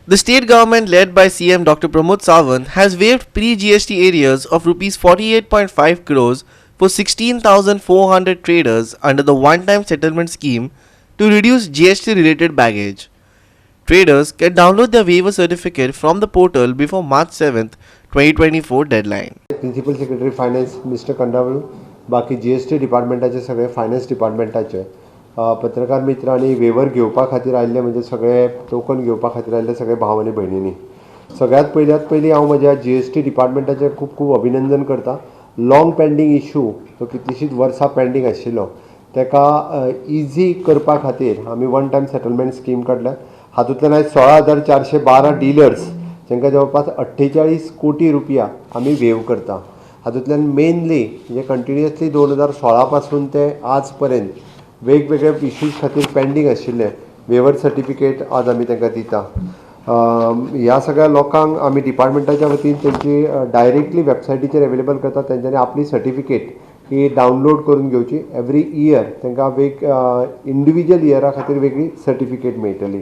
The state government led by CM Dr. Pramod Sawant has waived pre-GST arrears of Rs 48.5 crores for 16,400 traders under the one-time settlement scheme to reduce GST related baggage. Traders can download their waiver certificate from the portal before March 7th, 2024 deadline. Principal secretary finance mister Kandavalu, बाकी GST डिपार्टमेंटाचे सगळे finance डिपार्टमेंटाचे पत्रकार मित्र आणि वेवर घेवपा खातीर आयिल्ले म्हणजे सगळे टोकन घेवपा खातीर आयिल्ले सगळे भाव आनी भयणींनी सगळ्यात पयली हांव म्हज्या GST डिपार्टमेंटाचें खूब खूब अभिनंदन करता. लाँग पेंडींग इश्यू तो कितलींशींच वर्सां पेंडींग आशिल्लो ताका इजी करपा खातीर आमी वन टायम सेटलमेंट स्कीम काडल्या. हातूंतल्यान आयज 16,412 डिलर्स जांकां जवळपास 48 कोटी रुपया आमी वेव करता. हातूंतल्यान मेनली म्हणजे कंटिन्युअसली 2016 पासून ते आज पर्यंत वेगवेगळे इश्यूज खातीर पेंडींग आशिल्ले वेवर सर्टिफिकेट आज आमी तांकां दिता. ह्या सगळ्या लोकांक आमी डिपार्टमेंटाच्या वतीन तेंची डायरेक्टली वेबसायटीचेर अवेलेबल करता. तेंच्यांनी आपली सर्टिफिकेट ही डावनलोड करून घेवची. एवरी इयर तांकां इंडिविज्युअल इयरा खातीर वेगळी सर्टिफिकेट मेळटली.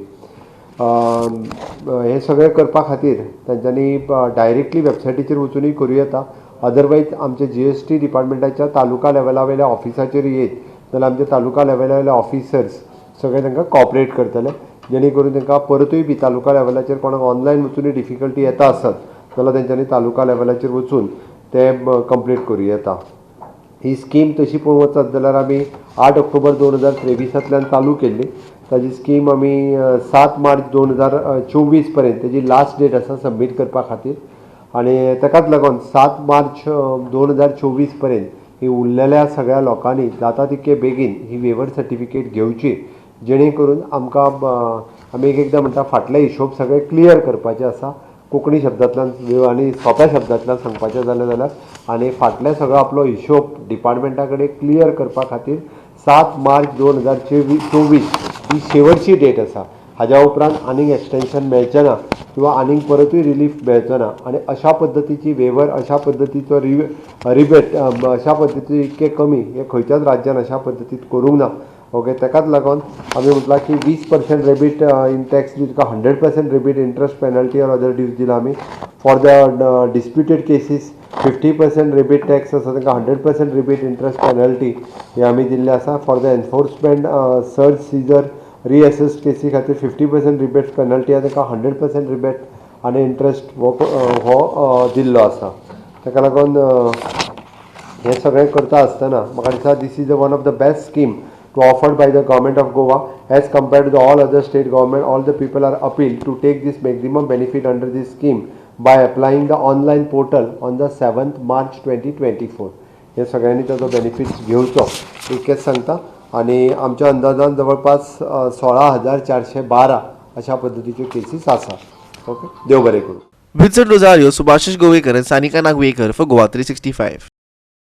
हे सगळें करपा खातीर तांच्यांनी डायरेक्टली वेबसायटीचेर वचूनय करूं येता. अदरवायज आमचे GST डिपार्टमेंटाच्या तालुका लेवला वयल्या ऑफिसाचेर येत जाल्यार आमचे तालुका लेवला ऑफिसर्स सगळे तांकां कॉपरेट करतले, जेणे करून तांकां परतूय बी तालुका लेवलाचेर कोणाक ऑनलायन वचून डिफिकल्टी येता आसत जाल्यार तेंच्यांनी तालुका लेवलाचेर वचून ते कंप्लीट करूं येता. ही स्कीम तशी पळोवंक वचत जाल्यार आमी 8 ऑक्टोबर 2023 चालू केल्ली. ताजी स्कीम आमी 7 मार्च 2024 पर्यंत तेजी लास्ट डेट आसा सबमीट करपा खातीर आनी ताकाच लागून 7 मार्च 2024 पर्यंत ही उरलेल्या सगळ्या लोकांनी जाता तितके बेगीन ही वेवर सर्टिफिकेट घेवची, जेणे करून आमकां आमी एकदां म्हणटा फाटले हिशोब सगळे क्लियर करपाचे आसा. कोंकणी शब्दांतल्यान आनी सोंप्या शब्दांतल्यान सांगपाचें जाल्यार आनी फाटले सगळो आपलो हिशोब डिपार्टमेंटा कडेन क्लियर करपा खातीर 7 मार्च 2024 ही शेवटची डेट आसा. हाज्या उपरांत आनीक एक्सटेंशन मेळचें ना किंवा आनीक परतूय रिलीफ मेळचो ना आनी अशा पद्दतीची वेवर अशा पद्दतीचो रिबेट अशा पद्दतीचो इतके कमी हे खंयच्याच राज्यान अशा पद्दतीत करूंक ना. ओके, ताकाच लागून आमी म्हटलां की 20% रेबीट इन टॅक्स दी तुका 100% rebate interest penalty or other dues दिला आमी. For the disputed cases 50% rebate tax आसा तांकां 100% रेबीट इंट्रस्ट पेनल्टी हे आमी दिल्ले आसा. For the enforcement search seizure reassessed केसी खातीर 50% रिबेट पेनल्टी आसा ताका 100% रिबेट आनी इंट्रस्ट हो दिल्लो आसा. ताका लागून हे सगळें करता आसतना म्हाका दिसता this is one of the best scheme to offered by the government of Goa as compared to the all other state government. All the people are appealed to take this maximum benefit under this scheme by applying the online portal on the 7th March 2024. हे सगळ्यांनी ताजो benefits घेवचो इतकेंच सांगता. आनी आमच्या अंदाजान जवळपास 16,412 अशा पद्दतीच्यो cases आसा. ओके, देव बरें करूं. Vincent Rosario, Subhashish Govekar and Sanika Nagwekar for Goa 365.